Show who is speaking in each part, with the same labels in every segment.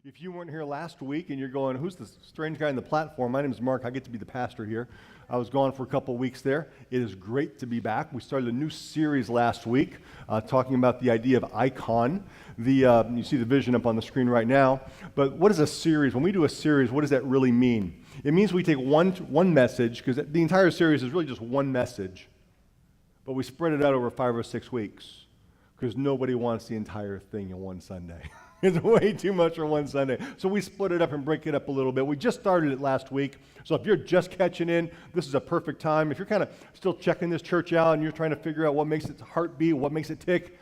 Speaker 1: If you weren't here last week and you're going, who's this strange guy on the platform? My name is Mark. I get to be the pastor here. I was gone for a couple weeks there. It is great to be back. We started a new series last week talking about the idea of icon. You see the vision up on the screen right now. But what is a series? When we do a series, what does that really mean? It means we take one message, because the entire series is really just one message, but we spread it out over 5 or 6 weeks because nobody wants the entire thing in one Sunday. It's way too much for one Sunday. So we split it up and break it up a little bit. We just started it last week. So if you're just catching in, this is a perfect time. If you're kind of still checking this church out and you're trying to figure out what makes its heart beat, what makes it tick,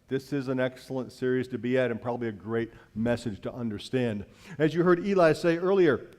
Speaker 1: this is an excellent series to be at and probably a great message to understand. As you heard Eli say earlier,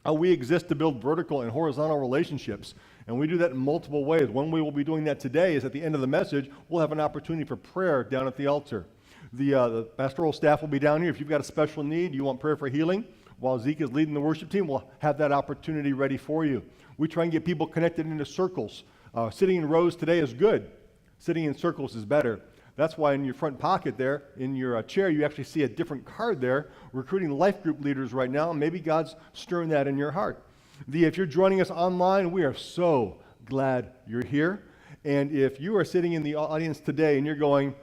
Speaker 1: we exist to build vertical and horizontal relationships. And we do that in multiple ways. One way we'll be doing that today is at the end of the message, we'll have an opportunity for prayer down at the altar. The pastoral staff will be down here. If you've got a special need, you want prayer for healing, while Zeke is leading the worship team, we'll have that opportunity ready for you. We try and get people connected into circles. Sitting in rows today is good. Sitting in circles is better. That's why in your front pocket there, in your chair, you actually see a different card there, recruiting life group leaders right now. Maybe God's stirring that in your heart. If you're joining us online, we are so glad you're here. And if you are sitting in the audience today and you're going,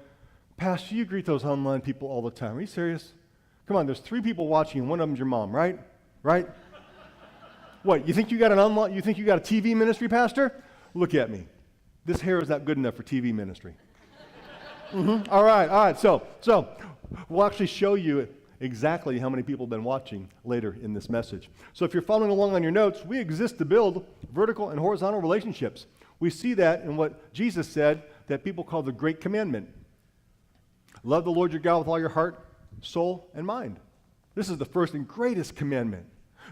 Speaker 1: Pastor, you greet those online people all the time. Are you serious? Come on, there's 3 people watching and one of them's your mom, right? Right? What, you think you got a TV ministry, Pastor? Look at me. This hair is not good enough for TV ministry. All right. So we'll actually show you exactly how many people have been watching later in this message. So if you're following along on your notes, we exist to build vertical and horizontal relationships. We see that in what Jesus said that people call the Great Commandment. Love the Lord your God with all your heart, soul, and mind. This is the first and greatest commandment.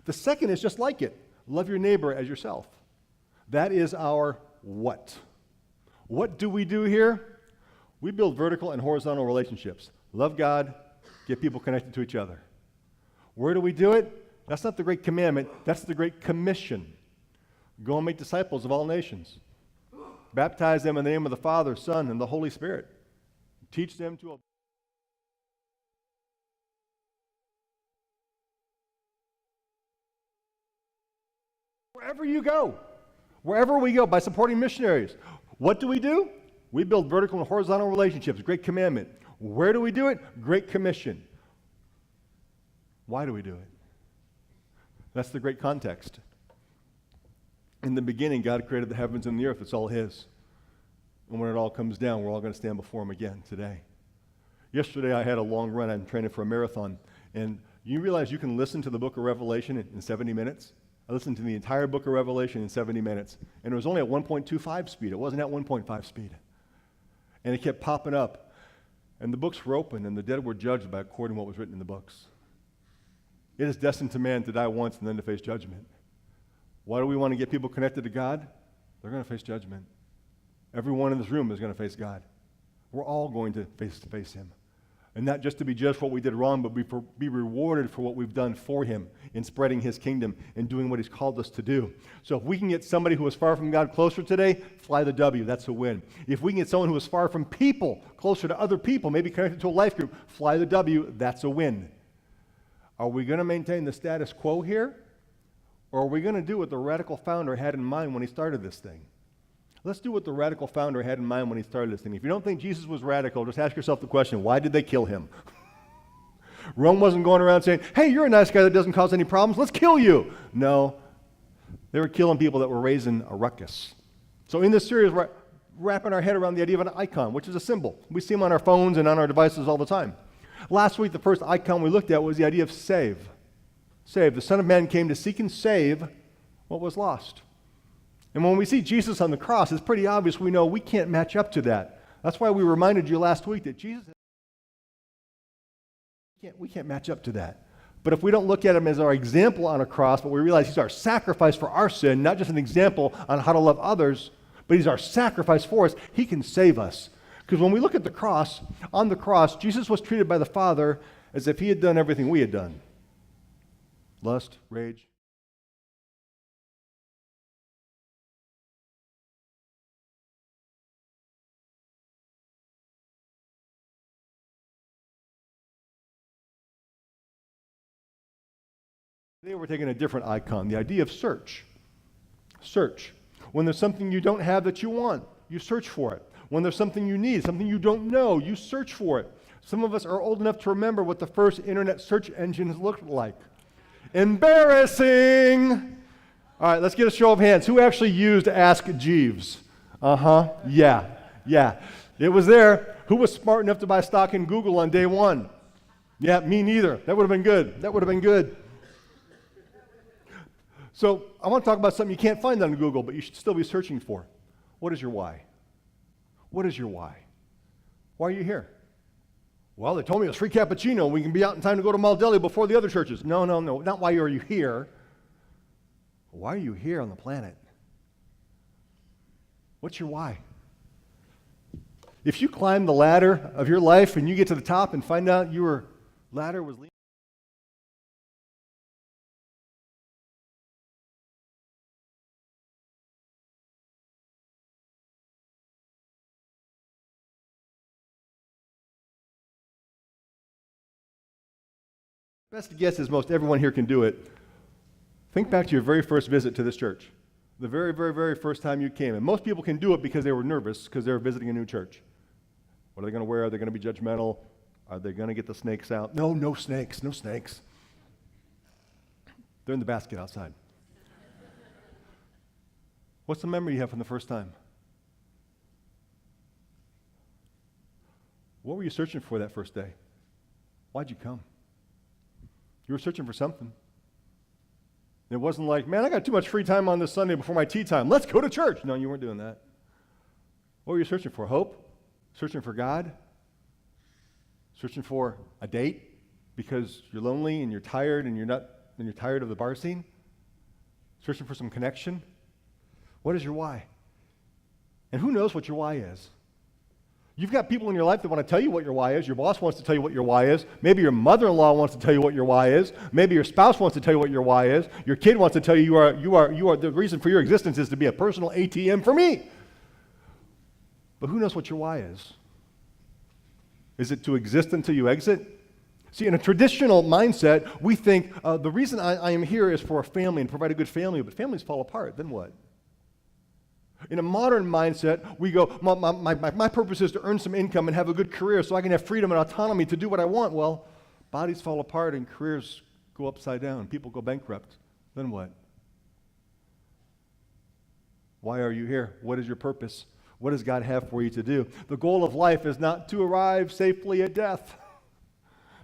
Speaker 1: The second is just like it. Love your neighbor as yourself. That is our what. What do we do here? We build vertical and horizontal relationships. Love God, get people connected to each other. Where do we do it? That's not the Great Commandment. That's the Great Commission. Go and make disciples of all nations. Baptize them in the name of the Father, Son, and the Holy Spirit. Teach them to obey. Wherever we go, by supporting missionaries. What do? We build vertical and horizontal relationships, Great Commandment. Where do we do it? Great Commission. Why do we do it? That's the great context. In the beginning, God created the heavens and the earth. It's all His. And when it all comes down, we're all going to stand before Him again today. Yesterday, I had a long run. I'm training for a marathon. And you realize you can listen to the book of Revelation in 70 minutes? I listened to the entire book of Revelation in 70 minutes. And it was only at 1.25 speed. It wasn't at 1.5 speed. And it kept popping up. And the books were open, and the dead were judged by according to what was written in the books. It is destined to man to die once and then to face judgment. Why do we want to get people connected to God? They're going to face judgment. Everyone in this room is going to face God. We're all going to face Him. And not just to be judged for what we did wrong, but be rewarded for what we've done for Him in spreading His kingdom and doing what He's called us to do. So if we can get somebody who is far from God closer today, fly the W, that's a win. If we can get someone who is far from people, closer to other people, maybe connected to a life group, fly the W, that's a win. Are we going to maintain the status quo here? Or are we going to do what the radical founder had in mind when he started this thing? Let's do what the radical founder had in mind when he started this thing. If you don't think Jesus was radical, just ask yourself the question, why did they kill him? Rome wasn't going around saying, hey, you're a nice guy that doesn't cause any problems, let's kill you. No, they were killing people that were raising a ruckus. So in this series, we're wrapping our head around the idea of an icon, which is a symbol. We see them on our phones and on our devices all the time. Last week, the first icon we looked at was the idea of save. Save. The Son of Man came to seek and save what was lost. And when we see Jesus on the cross, it's pretty obvious we know we can't match up to that. That's why we reminded you last week that Jesus, we can't match up to that. But if we don't look at Him as our example on a cross, but we realize He's our sacrifice for our sin, not just an example on how to love others, but He's our sacrifice for us, He can save us. Because when we look at the cross, on the cross, Jesus was treated by the Father as if He had done everything we had done. Lust, rage, Today we're taking a different icon, the idea of search. Search. When there's something you don't have that you want, you search for it. When there's something you need, something you don't know, you search for it. Some of us are old enough to remember what the first internet search engines looked like. Embarrassing! All right, let's get a show of hands. Who actually used Ask Jeeves? Yeah. It was there. Who was smart enough to buy stock in Google on day one? Yeah, me neither. That would have been good. So I want to talk about something you can't find on Google, but you should still be searching for. What is your why? What is your why? Why are you here? Well, they told me it was free cappuccino. We can be out in time to go to Maldelli before the other churches. No. Not why are you here. Why are you here on the planet? What's your why? If you climb the ladder of your life and you get to the top and find out your ladder was leaning, best guess is most everyone here can do it. Think back to your very first visit to this church. The very, very, very first time you came. And most people can do it because they were nervous because they were visiting a new church. What are they going to wear? Are they going to be judgmental? Are they going to get the snakes out? No snakes. They're in the basket outside. What's the memory you have from the first time? What were you searching for that first day? Why'd you come? You were searching for something. It wasn't like, man, I got too much free time on this Sunday before my tea time. Let's go to church. No, you weren't doing that. What were you searching for? Hope? Searching for God? Searching for a date because you're lonely and you're tired and you're tired of the bar scene? Searching for some connection? What is your why? And who knows what your why is? You've got people in your life that want to tell you what your why is. Your boss wants to tell you what your why is. Maybe your mother-in-law wants to tell you what your why is. Maybe your spouse wants to tell you what your why is. Your kid wants to tell you you are the reason for your existence is to be a personal ATM for me. But who knows what your why is? Is it to exist until you exit? See, in a traditional mindset, we think the reason I am here is for a family and provide a good family, but families fall apart. Then what? In a modern mindset, we go, my purpose is to earn some income and have a good career so I can have freedom and autonomy to do what I want. Well, bodies fall apart and careers go upside down. People go bankrupt. Then what? Why are you here? What is your purpose? What does God have for you to do? The goal of life is not to arrive safely at death.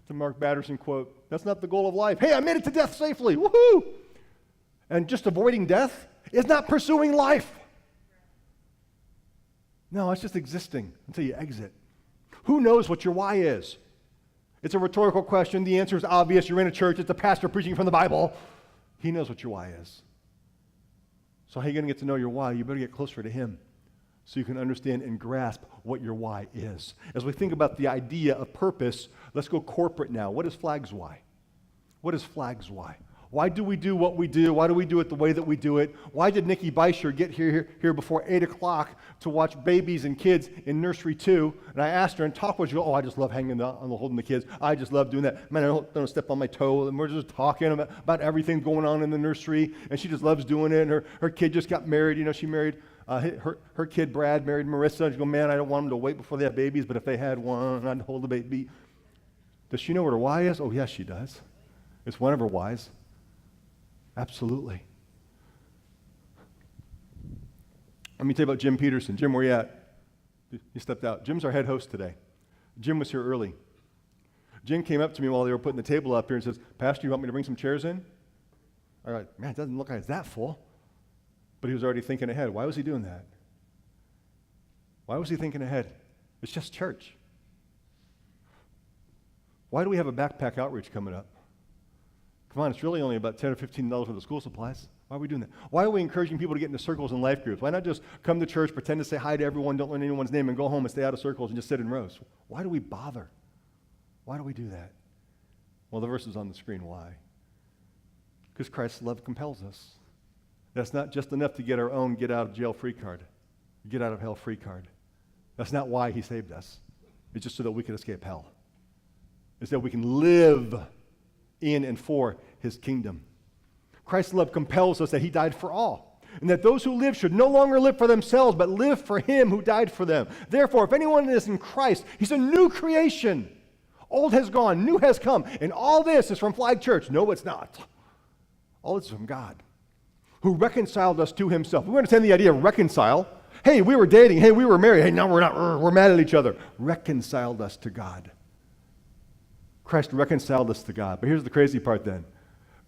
Speaker 1: The Mark Batterson quote. That's not the goal of life. Hey, I made it to death safely. Woohoo! And just avoiding death is not pursuing life. No, it's just existing until you exit. Who knows what your why is? It's a rhetorical question. The answer is obvious. You're in a church. It's a pastor preaching from the Bible. He knows what your why is. So how are you going to get to know your why? You better get closer to him so you can understand and grasp what your why is. As we think about the idea of purpose, let's go corporate now. What is Flag's why? What is Flag's why? Why do we do what we do? Why do we do it the way that we do it? Why did Nikki Beischer get here before 8 o'clock to watch babies and kids in nursery 2? And I asked her and talked with her. I just love hanging out and holding the kids. I just love doing that. Man, I don't step on my toe. And we're just talking about everything going on in the nursery. And she just loves doing it. And her kid just got married. She married her kid, Brad, married Marissa. She goes, man, I don't want them to wait before they have babies. But if they had one, I'd hold the baby. Does she know what her why is? Oh, yes, she does. It's one of her whys. Absolutely. Let me tell you about Jim Peterson. Jim, where you at? He stepped out. Jim's our head host today. Jim was here early. Jim came up to me while they were putting the table up here and says, Pastor, you want me to bring some chairs in? I was like, man, it doesn't look like it's that full. But he was already thinking ahead. Why was he doing that? Why was he thinking ahead? It's just church. Why do we have a backpack outreach coming up? Come on, it's really only about $10 or $15 worth of school supplies. Why are we doing that? Why are we encouraging people to get into circles and life groups? Why not just come to church, pretend to say hi to everyone, don't learn anyone's name, and go home and stay out of circles and just sit in rows? Why do we bother? Why do we do that? Well, the verse is on the screen. Why? Because Christ's love compels us. That's not just enough to get our own get out of jail free card, get out of hell free card. That's not why he saved us. It's just so that we can escape hell. It's that we can live in and for his kingdom. Christ's love compels us that he died for all, and that those who live should no longer live for themselves, but live for him who died for them. Therefore, if anyone is in Christ, he's a new creation. Old has gone, new has come, and all this is from Flag Church. No, it's not. All this is from God, who reconciled us to himself. We understand the idea of reconcile. Hey, we were dating. Hey, we were married. Hey, now we're not. We're mad at each other. Reconciled us to God. Christ reconciled us to God. But here's the crazy part then.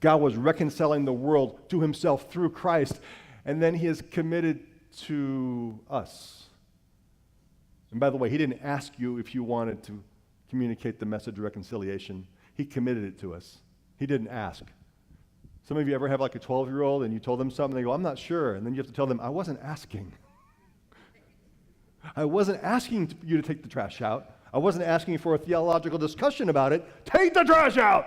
Speaker 1: God was reconciling the world to himself through Christ, and then he is committed to us. And by the way, he didn't ask you if you wanted to communicate the message of reconciliation. He committed it to us. He didn't ask. Some of you ever have like a 12-year-old and you told them something, they go, I'm not sure. And then you have to tell them, I wasn't asking. I wasn't asking you to take the trash out. I wasn't asking for a theological discussion about it. Take the trash out!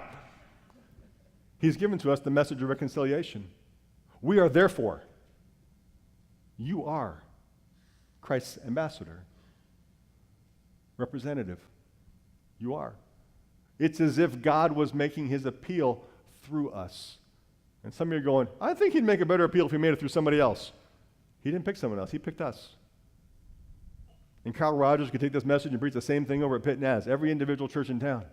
Speaker 1: He's given to us the message of reconciliation. We are therefore, you are Christ's ambassador, representative. You are. It's as if God was making his appeal through us. And some of you are going, I think he'd make a better appeal if he made it through somebody else. He didn't pick someone else. He picked us. And Carl Rogers could take this message and preach the same thing over at Pitt Naz, every individual church in town.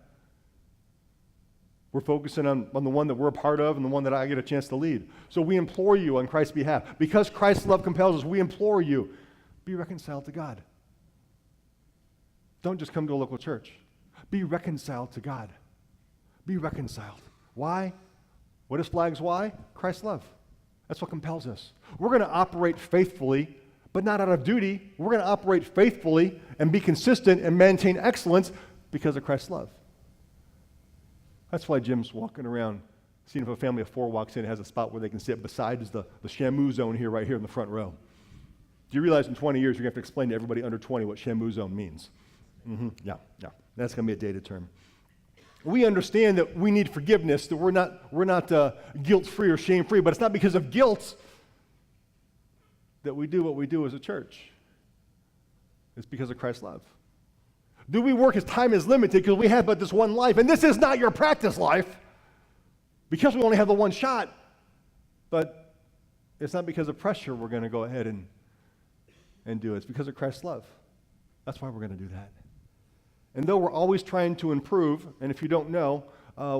Speaker 1: We're focusing on the one that we're a part of and the one that I get a chance to lead. So we implore you on Christ's behalf. Because Christ's love compels us, we implore you, be reconciled to God. Don't just come to a local church. Be reconciled to God. Be reconciled. Why? What is Flag's why? Christ's love. That's what compels us. We're going to operate faithfully, but not out of duty. We're going to operate faithfully and be consistent and maintain excellence because of Christ's love. That's why Jim's walking around, seeing if a family of 4 walks in and has a spot where they can sit beside the Shamu zone here, right here in the front row. Do you realize in 20 years you're going to have to explain to everybody under 20 what Shamu zone means? Yeah. That's going to be a dated term. We understand that we need forgiveness, that we're not guilt-free or shame-free, but it's not because of guilt that we do what we do as a church. It's because of Christ's love. Do we work as time is limited because we have but this one life, and this is not your practice life because we only have the one shot, but it's not because of pressure we're going to go ahead and do it. It's because of Christ's love. That's why we're going to do that. And though we're always trying to improve, and if you don't know,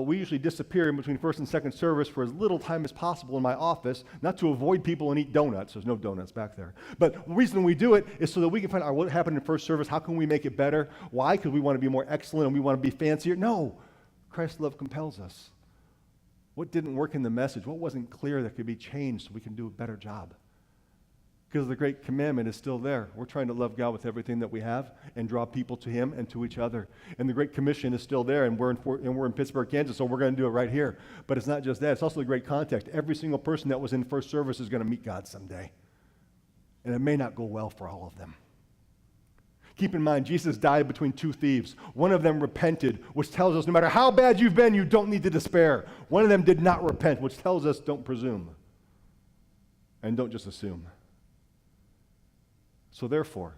Speaker 1: we usually disappear in between first and second service for as little time as possible in my office, not to avoid people and eat donuts. There's no donuts back there. But the reason we do it is so that we can find out what happened in first service, how can we make it better? Why? Because we want to be more excellent and we want to be fancier? No. Christ's love compels us. What didn't work in the message? What wasn't clear that could be changed so we can do a better job? Because the great commandment is still there. We're trying to love God with everything that we have and draw people to him and to each other. And the great commission is still there, and we're in Pittsburgh, Kansas, so we're going to do it right here. But it's not just that. It's also the great context. Every single person that was in first service is going to meet God someday. And it may not go well for all of them. Keep in mind, Jesus died between 2 thieves. One of them repented, which tells us no matter how bad you've been, you don't need to despair. One of them did not repent, which tells us don't presume. And don't just assume. So therefore,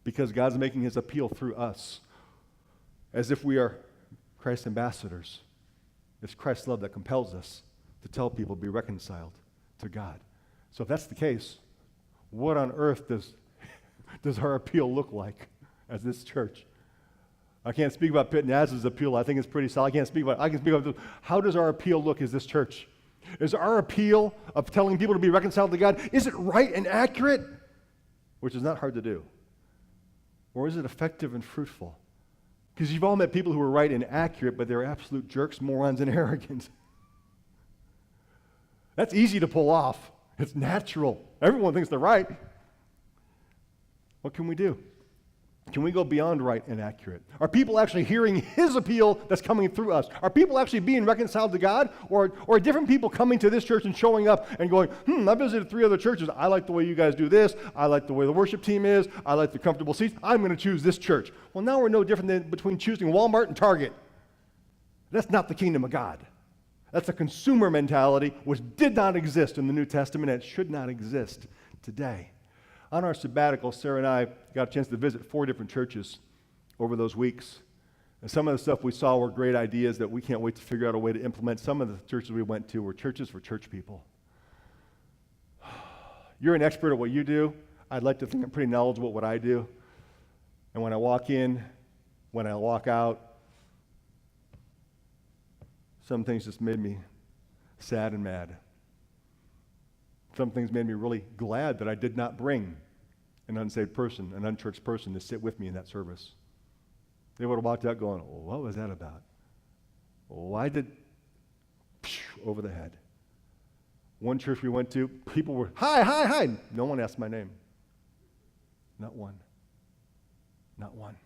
Speaker 1: because God's making his appeal through us, as if we are Christ's ambassadors, it's Christ's love that compels us to tell people to be reconciled to God. So if that's the case, what on earth does our appeal look like as this church? I can't speak about Pitt Naz's appeal. I think it's pretty solid. I can speak about how does our appeal look as this church? Is our appeal of telling people to be reconciled to God, is it right and accurate? Which is not hard to do. Or is it effective and fruitful? Because you've all met people who are right and accurate, but they're absolute jerks, morons, and arrogant. That's easy to pull off. It's natural. Everyone thinks they're right. What can we do? Can we go beyond right and accurate? Are people actually hearing his appeal that's coming through us? Are people actually being reconciled to God? Or are different people coming to this church and showing up and going, I visited 3 other churches. I like the way you guys do this. I like the way the worship team is. I like the comfortable seats. I'm going to choose this church. Well, now we're no different than between choosing Walmart and Target. That's not the kingdom of God. That's a consumer mentality which did not exist in the New Testament and it should not exist today. On our sabbatical, Sarah and I got a chance to visit 4 different churches over those weeks. And some of the stuff we saw were great ideas that we can't wait to figure out a way to implement. Some of the churches we went to were churches for church people. You're an expert at what you do. I'd like to think I'm pretty knowledgeable at what I do. And when I walk in, when I walk out, some things just made me sad and mad. Some things made me really glad that I did not bring an unsaved person, an unchurched person to sit with me in that service. They would have walked out going, well, what was that about? Why did, over the head. One church we went to, people were, hi, hi, hi. No one asked my name. Not one. Not one.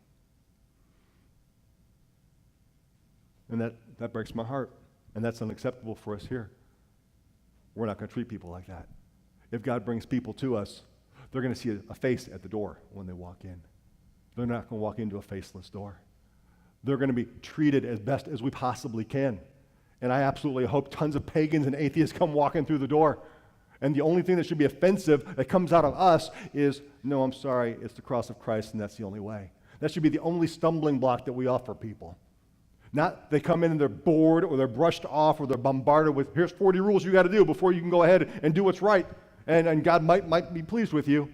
Speaker 1: And that breaks my heart. And that's unacceptable for us here. We're not going to treat people like that. If God brings people to us, they're going to see a face at the door when they walk in. They're not going to walk into a faceless door. They're going to be treated as best as we possibly can. And I absolutely hope tons of pagans and atheists come walking through the door. And the only thing that should be offensive that comes out of us is, no, I'm sorry, it's the cross of Christ, and that's the only way. That should be the only stumbling block that we offer people. Not they come in and they're bored or they're brushed off or they're bombarded with, here's 40 rules you got to do before you can go ahead and do what's right. And God might be pleased with you.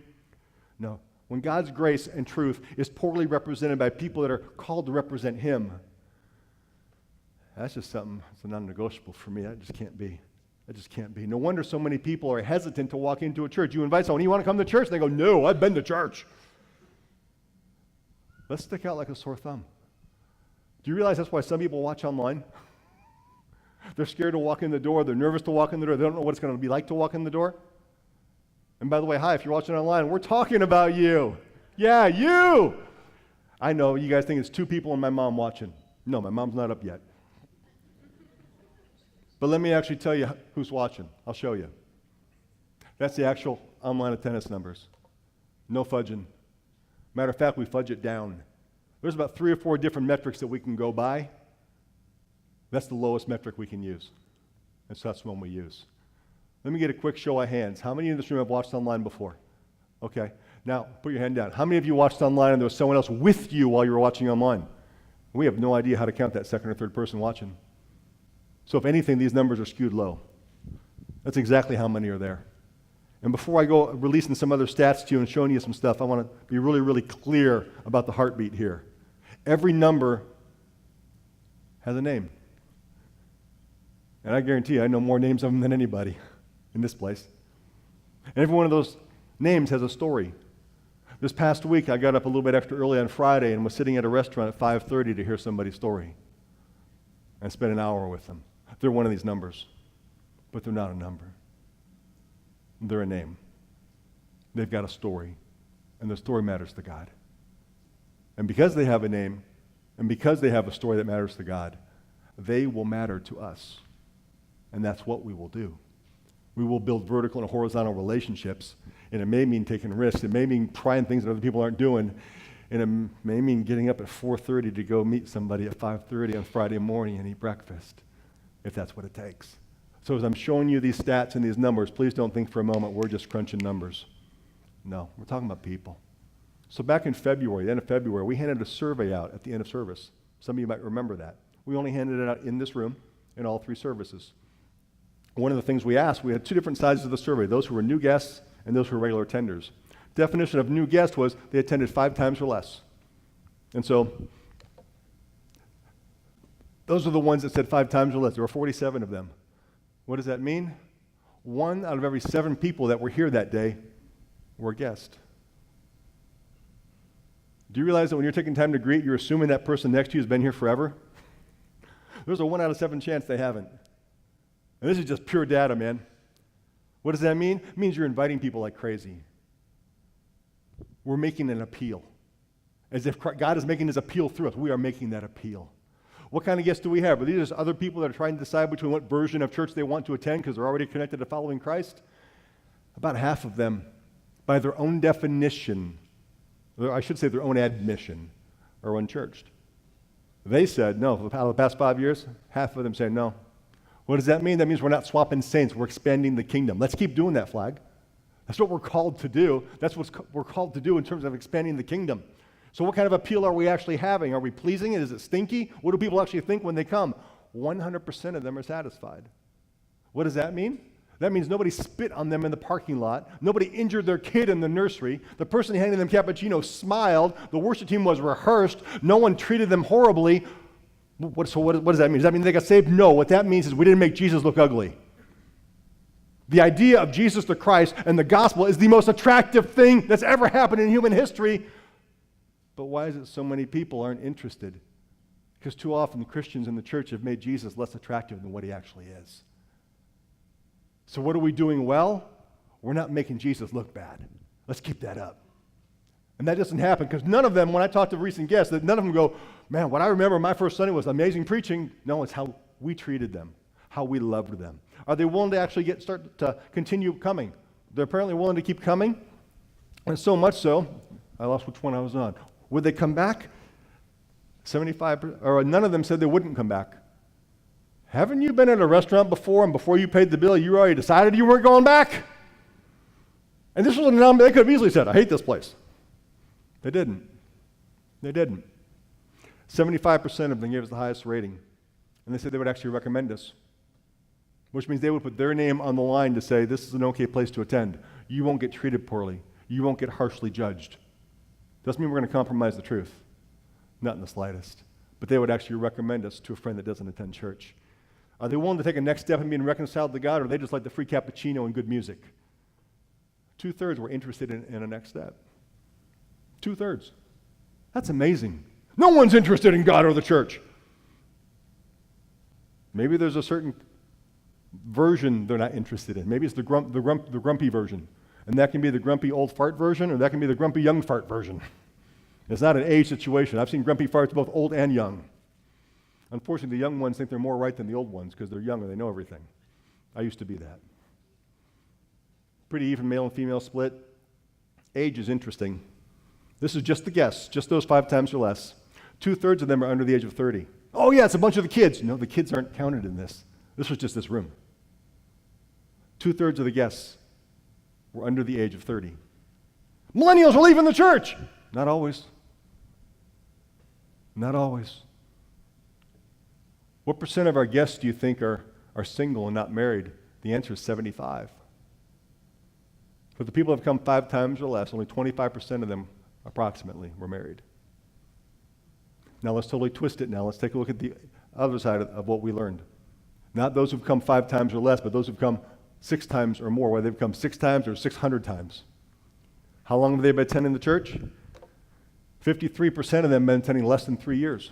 Speaker 1: No. When God's grace and truth is poorly represented by people that are called to represent Him, that's just something that's a non-negotiable for me. That just can't be. That just can't be. No wonder so many people are hesitant to walk into a church. You invite someone, you want to come to church? And they go, no, I've been to church. Let's stick out like a sore thumb. Do you realize that's why some people watch online? They're scared to walk in the door. They're nervous to walk in the door. They don't know what it's going to be like to walk in the door. And by the way, hi, if you're watching online, we're talking about you. Yeah, you! I know, you guys think it's two people and my mom watching. No, my mom's not up yet. But let me actually tell you who's watching. I'll show you. That's the actual online attendance numbers. No fudging. Matter of fact, we fudge it down. There's about 3 or 4 different metrics that we can go by. That's the lowest metric we can use. And so that's the one we use. Let me get a quick show of hands. How many in this room have watched online before? Okay. Now, put your hand down. How many of you watched online and there was someone else with you while you were watching online? We have no idea how to count that second or third person watching. So if anything, these numbers are skewed low. That's exactly how many are there. And before I go releasing some other stats to you and showing you some stuff, I want to be really, really clear about the heartbeat here. Every number has a name. And I guarantee you, I know more names of them than anybody in this place. And every one of those names has a story. This past week, I got up a little bit extra early on Friday and was sitting at a restaurant at 5:30 to hear somebody's story and spent an hour with them. They're one of these numbers, but they're not a number. They're a name. They've got a story, and the story matters to God. And because they have a name, and because they have a story that matters to God, they will matter to us. And that's what we will do. We will build vertical and horizontal relationships, and it may mean taking risks. It may mean trying things that other people aren't doing, and it may mean getting up at 4:30 to go meet somebody at 5:30 on Friday morning and eat breakfast, if that's what it takes. So as I'm showing you these stats and these numbers, please don't think for a moment we're just crunching numbers. No, we're talking about people. So back in February, the end of February, we handed a survey out at the end of service. Some of you might remember that. We only handed it out in this room in all 3 services. One of the things we asked, we had 2 different sizes of the survey, those who were new guests and those who were regular attenders. Definition of new guest was they attended 5 times or less. And so those are the ones that said 5 times or less. There were 47 of them. What does that mean? 1 out of every 7 people that were here that day were a guest. Do you realize that when you're taking time to greet, you're assuming that person next to you has been here forever? There's a 1 out of 7 chance they haven't. And this is just pure data, man. What does that mean? It means you're inviting people like crazy. We're making an appeal. As if God is making his appeal through us. We are making that appeal. What kind of guests do we have? Are these just other people that are trying to decide between what version of church they want to attend because they're already connected to following Christ? About half of them, by their own definition, or I should say their own admission, are unchurched. They said no. For the past 5 years, half of them say no. What does that mean? That means we're not swapping saints. We're expanding the kingdom. Let's keep doing that, Flag. That's what we're called to do. That's what we're called to do in terms of expanding the kingdom. So what kind of appeal are we actually having? Are we pleasing it? Is it stinky? What do people actually think when they come? 100% of them are satisfied. What does that mean? That means nobody spit on them in the parking lot. Nobody injured their kid in the nursery. The person handing them cappuccino smiled. The worship team was rehearsed. No one treated them horribly. What does that mean? Does that mean they got saved? No. What that means is we didn't make Jesus look ugly. The idea of Jesus the Christ and the gospel is the most attractive thing that's ever happened in human history. But why is it so many people aren't interested? Because too often the Christians in the church have made Jesus less attractive than what he actually is. So what are we doing well? We're not making Jesus look bad. Let's keep that up. And that doesn't happen because none of them, when I talk to recent guests, none of them go, man, what I remember my first Sunday was amazing preaching. No, it's how we treated them, how we loved them. Are they willing to actually start to continue coming? They're apparently willing to keep coming. And so much so, I lost which one I was on. Would they come back? 75%, or none of them said they wouldn't come back. Haven't you been at a restaurant before, and before you paid the bill, you already decided you weren't going back? And this was a number they could have easily said, I hate this place. They didn't. They didn't. 75% of them gave us the highest rating. And they said they would actually recommend us, which means they would put their name on the line to say, this is an okay place to attend. You won't get treated poorly. You won't get harshly judged. Doesn't mean we're going to compromise the truth. Not in the slightest. But they would actually recommend us to a friend that doesn't attend church. Are they willing to take a next step in being reconciled to God, or are they just like the free cappuccino and good music? 2/3 were interested in a next step. 2/3. That's amazing. No one's interested in God or the church. Maybe there's a certain version they're not interested in. Maybe it's the grumpy version. And that can be the grumpy old fart version, or that can be the grumpy young fart version. It's not an age situation. I've seen grumpy farts both old and young. Unfortunately, the young ones think they're more right than the old ones because they're young and they know everything. I used to be that. Pretty even male and female split. Age is interesting. This is just the guess, just those 5 times or less. 2/3 of them are under the age of 30. Oh yeah, it's a bunch of the kids. No, the kids aren't counted in this. This was just this room. 2/3 of the guests were under the age of 30. Millennials are leaving the church. Not always. Not always. What percent of our guests do you think are single and not married? The answer is 75. For the people who have come 5 times or less, only 25% of them, approximately, were married. Now let's totally twist it now. Let's take a look at the other side of what we learned. Not those who've come 5 times or less, but those who've come 6 times or more, whether they've come 6 times or 600 times. How long have they been attending the church? 53% of them have been attending less than 3 years.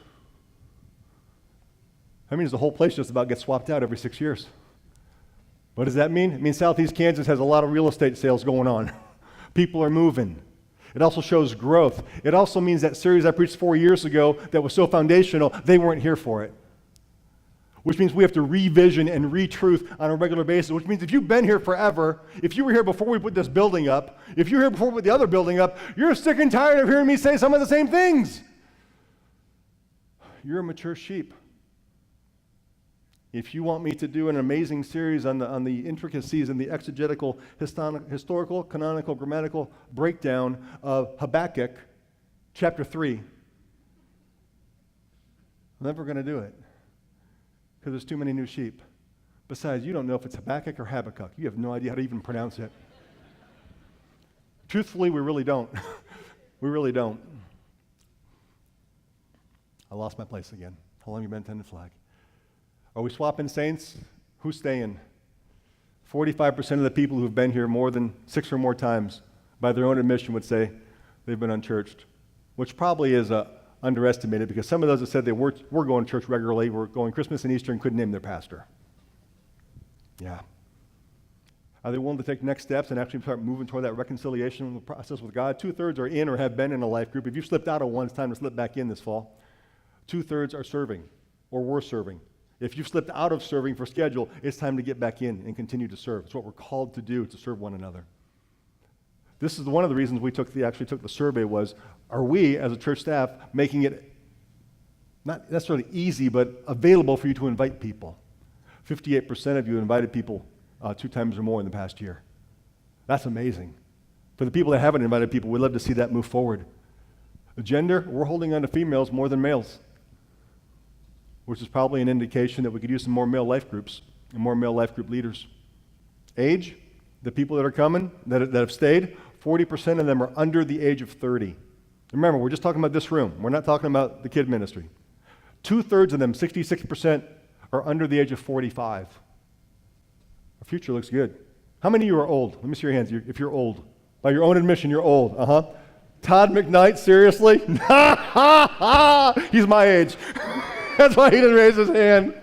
Speaker 1: That means the whole place just about gets swapped out every 6 years. What does that mean? It means Southeast Kansas has a lot of real estate sales going on. People are moving. It also shows growth. It also means that series I preached 4 years ago that was so foundational, they weren't here for it. Which means we have to revision and retruth on a regular basis, which means if you've been here forever, if you were here before we put this building up, if you were here before we put the other building up, you're sick and tired of hearing me say some of the same things. You're a mature sheep. If you want me to do an amazing series on the intricacies and the exegetical, historical, canonical, grammatical breakdown of Habakkuk, chapter 3, I'm never going to do it because there's too many new sheep. Besides, you don't know if it's Habakkuk or Habakkuk. You have no idea how to even pronounce it. Truthfully, we really don't. We really don't. I lost my place again. How long have you been attending Flag? Are we swapping saints? Who's staying? 45% of the people who've been here more than 6 or more times, by their own admission, would say they've been unchurched, which probably is underestimated because some of those that said they were going to church regularly, were going Christmas and Easter and couldn't name their pastor. Yeah. Are they willing to take next steps and actually start moving toward that reconciliation process with God? 2/3 are in or have been in a life group. If you've slipped out of one, it's time to slip back in this fall. 2/3 are serving or were serving. If you've slipped out of serving for schedule, it's time to get back in and continue to serve. It's what we're called to do, to serve one another. This is one of the reasons we actually took the survey was, are we, as a church staff, making it not necessarily easy, but available for you to invite people? 58% of you invited people 2 times or more in the past year. That's amazing. For the people that haven't invited people, we'd love to see that move forward. The gender, we're holding on to females more than males, which is probably an indication that we could use some more male life groups and more male life group leaders. Age, the people that are coming, that have stayed, 40% of them are under the age of 30. Remember, we're just talking about this room. We're not talking about the kid ministry. 2/3 of them, 66%, are under the age of 45. Our future looks good. How many of you are old? Let me see your hands if you're old. By your own admission, you're old. Todd McKnight, seriously? He's my age. That's why he didn't raise his hand.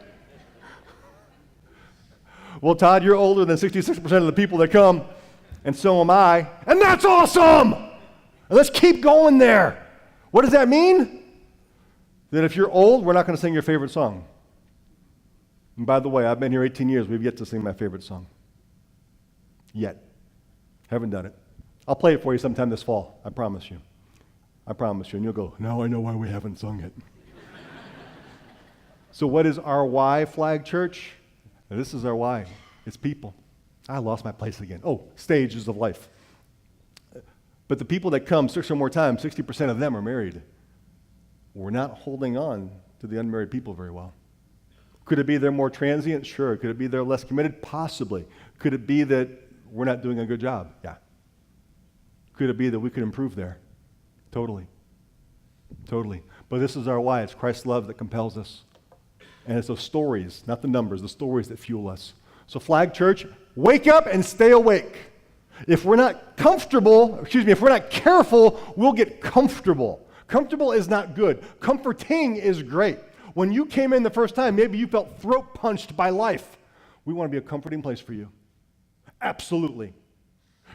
Speaker 1: Well, Todd, you're older than 66% of the people that come, and so am I, and that's awesome! And let's keep going there. What does that mean? That if you're old, we're not going to sing your favorite song. And by the way, I've been here 18 years. We've yet to sing my favorite song. Yet. Haven't done it. I'll play it for you sometime this fall. I promise you. I promise you. And you'll go, now I know why we haven't sung it. So what is our why, Flag Church? Now, this is our why. It's people. I lost my place again. Oh, stages of life. But the people that come 6 or more times, 60% of them are married. We're not holding on to the unmarried people very well. Could it be they're more transient? Sure. Could it be they're less committed? Possibly. Could it be that we're not doing a good job? Yeah. Could it be that we could improve there? Totally. Totally. But this is our why. It's Christ's love that compels us. And it's those stories, not the numbers, the stories that fuel us. So Flag Church, wake up and stay awake. If we're not if we're not careful, we'll get comfortable. Comfortable is not good. Comforting is great. When you came in the first time, maybe you felt throat punched by life. We want to be a comforting place for you. Absolutely.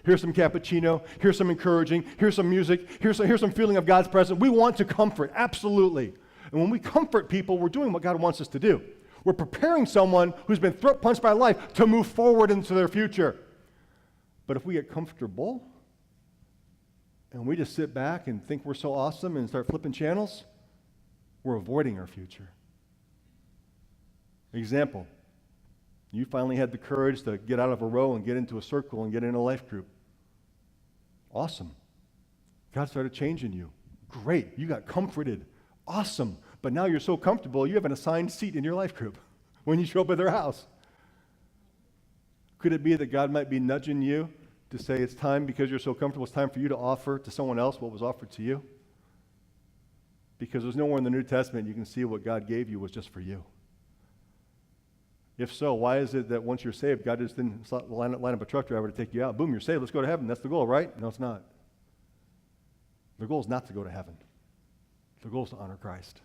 Speaker 1: Here's some cappuccino. Here's some encouraging. Here's some music. Here's some feeling of God's presence. We want to comfort. Absolutely. And when we comfort people, we're doing what God wants us to do. We're preparing someone who's been throat punched by life to move forward into their future. But if we get comfortable and we just sit back and think we're so awesome and start flipping channels, we're avoiding our future. Example, you finally had the courage to get out of a row and get into a circle and get in a life group. Awesome. God started changing you. Great. You got comforted. Awesome. But now you're so comfortable, you have an assigned seat in your life group when you show up at their house. Could it be that God might be nudging you to say it's time, because you're so comfortable, it's time for you to offer to someone else what was offered to you? Because there's nowhere in the New Testament you can see what God gave you was just for you. If so, why is it that once you're saved, God just didn't line up a truck driver to take you out? Boom, you're saved, let's go to heaven. That's the goal, right? No, it's not. The goal is not to go to heaven. The goal is to honor Christ.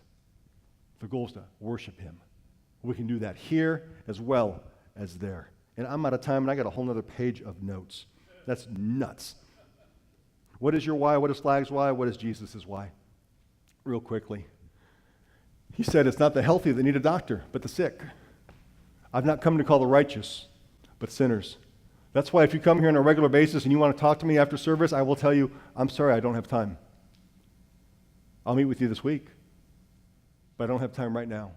Speaker 1: The goal is to worship Him. We can do that here as well as there. And I'm out of time, and I got a whole other page of notes. That's nuts. What is your why? What is Flag's why? What is Jesus' why? Real quickly. He said it's not the healthy that need a doctor, but the sick. I've not come to call the righteous, but sinners. That's why if you come here on a regular basis and you want to talk to me after service, I will tell you, I'm sorry, I don't have time. I'll meet with you this week, but I don't have time right now.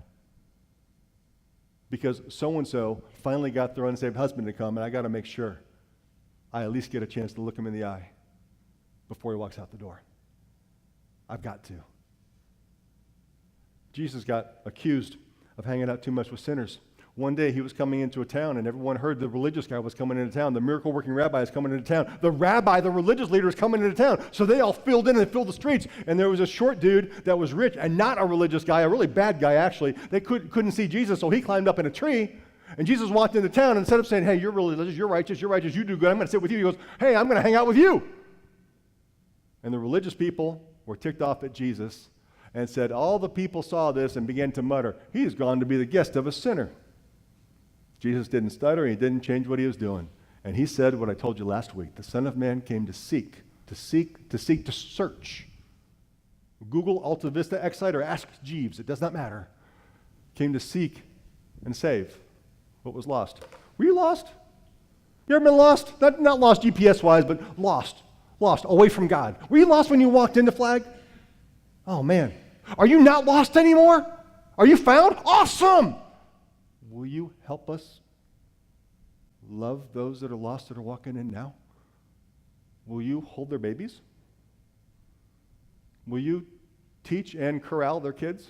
Speaker 1: Because so-and-so finally got their unsaved husband to come, and I got to make sure I at least get a chance to look him in the eye before he walks out the door. I've got to. Jesus got accused of hanging out too much with sinners. One day he was coming into a town, and everyone heard the religious guy was coming into town. The miracle-working rabbi is coming into town. The rabbi, the religious leader, is coming into town. So they all filled in and filled the streets. And there was a short dude that was rich and not a religious guy, a really bad guy, actually. They couldn't see Jesus, so he climbed up in a tree. And Jesus walked into town, and instead of saying, hey, you're religious, you're righteous, you do good, I'm going to sit with you, he goes, hey, I'm going to hang out with you. And the religious people were ticked off at Jesus and said, all the people saw this and began to mutter, he's gone to be the guest of a sinner. Jesus didn't stutter, he didn't change what he was doing. And he said what I told you last week, the Son of Man came to seek, to search. Google Alta Vista Excite or Ask Jeeves, it does not matter. Came to seek and save what was lost. Were you lost? You ever been lost? Not lost GPS-wise, but lost away from God. Were you lost when you walked into Flag? Oh man. Are you not lost anymore? Are you found? Awesome! Will you help us love those that are lost that are walking in now? Will you hold their babies? Will you teach and corral their kids?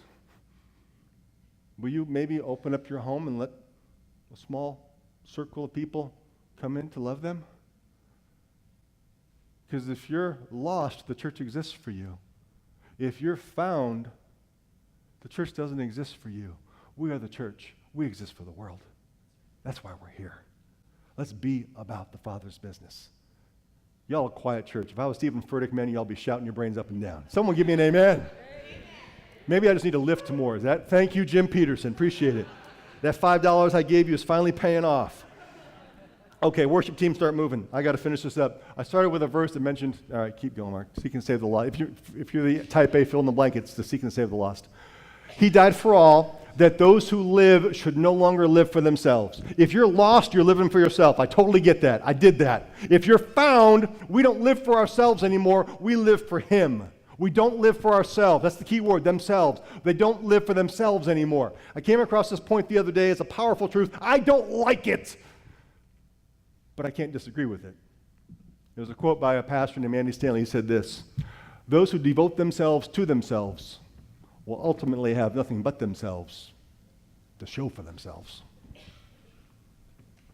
Speaker 1: Will you maybe open up your home and let a small circle of people come in to love them? Because if you're lost, the church exists for you. If you're found, the church doesn't exist for you. We are the church. We exist for the world. That's why we're here. Let's be about the Father's business. Y'all a quiet church. If I was Stephen Furtick, man, y'all be shouting your brains up and down. Someone give me an amen. Amen. Maybe I just need to lift more. Thank you, Jim Peterson. Appreciate it. That $5 I gave you is finally paying off. Okay, worship team, start moving. I got to finish this up. I started with a verse that mentioned, all right, keep going, Mark. Seek and save the lost. If you're the type A, fill in the blank, it's to seek and save the lost. He died for all, that those who live should no longer live for themselves. If you're lost, you're living for yourself. I totally get that. I did that. If you're found, we don't live for ourselves anymore. We live for Him. We don't live for ourselves. That's the key word, themselves. They don't live for themselves anymore. I came across this point the other day. It's a powerful truth. I don't like it, but I can't disagree with it. There's a quote by a pastor named Andy Stanley. He said this: "Those who devote themselves to themselves will ultimately have nothing but themselves to show for themselves."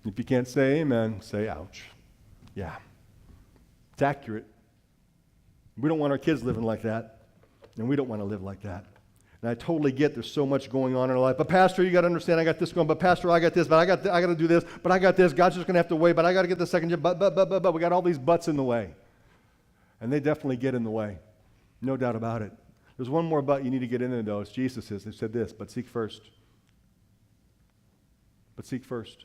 Speaker 1: If you can't say amen, say ouch. Yeah, it's accurate. We don't want our kids living like that, and we don't want to live like that. And I totally get there's so much going on in our life. But Pastor, you got to understand, I got this going. But Pastor, I got this. But I got to do this. But I got this. God's just going to have to wait. But I got to get the second job. But we got all these buts in the way, and they definitely get in the way, no doubt about it. There's one more but you need to get in there, though. It's Jesus'. They said this: but seek first. But seek first.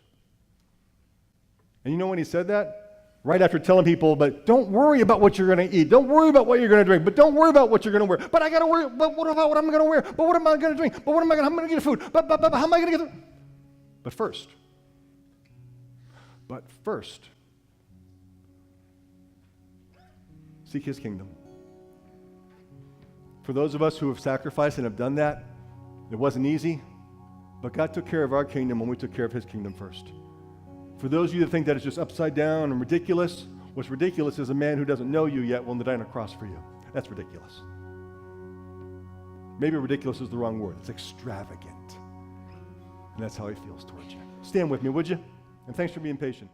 Speaker 1: And you know when he said that? Right after telling people, but don't worry about what you're going to eat. Don't worry about what you're going to drink. But don't worry about what you're going to wear. But I got to worry. But what about what I'm going to wear? But what am I going to drink? But how am I going to get food? But how am I going to get the... But first. Seek His kingdom. For those of us who have sacrificed and have done that, it wasn't easy, but God took care of our kingdom when we took care of His kingdom first. For those of you that think that it's just upside down and ridiculous, what's ridiculous is a man who doesn't know you yet willing to die on a cross for you. That's ridiculous. Maybe ridiculous is the wrong word. It's extravagant. And that's how He feels towards you. Stand with me, would you? And thanks for being patient.